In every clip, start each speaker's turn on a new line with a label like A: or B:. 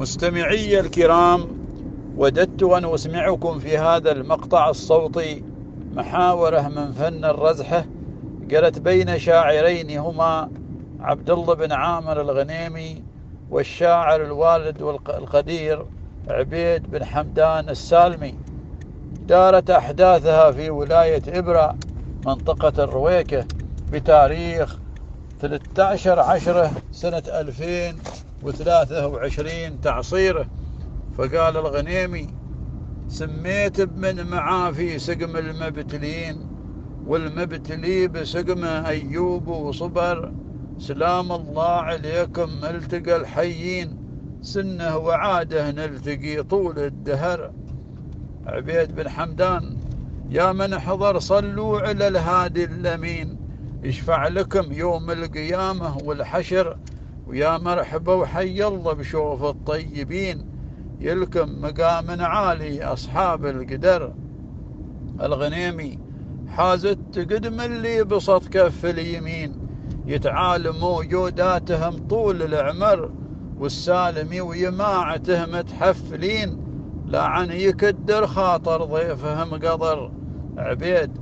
A: مستمعي الكرام، وددت أن أسمعكم في هذا المقطع الصوتي محاورة من فن الرزحة جرت بين شاعرين هما عبد الله بن عامر الغنيمي والشاعر الوالد القدير عبيد بن حمدان السالمي. دارت أحداثها في ولاية إبرة منطقة الرويكة بتاريخ 13/10 سنة 2023 تعصيره. فقال الغنيمي: سميت بمن معافي سقم المبتلين، والمبتلي بسقمه أيوب وصبر، سلام الله عليكم ملتقى الحيين، سنه وعاده نلتقي طول الدهر. عبيد بن حمدان: يا من حضر صلوا على الهادي الأمين، يشفع لكم يوم القيامة والحشر، ويا مرحبا وحي الله بشوف الطيبين، يلكم مقام عالي أصحاب القدر. الغنيمي: حازت قدم اللي بسط كف اليمين، يتعالم موجوداتهم طول العمر، والسالمي ويماعته متحفلين، لعن يكدر خاطر ضيفهم قدر. عبيد: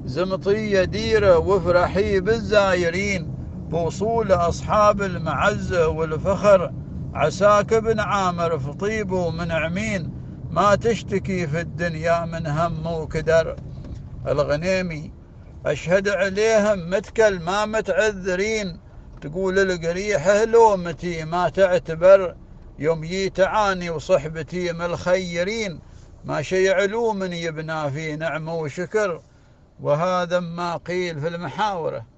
A: زمطية ديرة وافرحي بالزايرين، بوصول أصحاب المعزة والفخر، عساك بن عامر في طيب ومنعمين، ما تشتكي في الدنيا من هم وكدر. الغنيمي: أشهد عليهم متكل ما متعذرين، تقول القريحة لومتي ما تعتبر، يوم يتعاني وصحبتي من الخيرين، ما شي علوم يبنى في نعمة وشكر. وهذا ما قيل في المحاورة.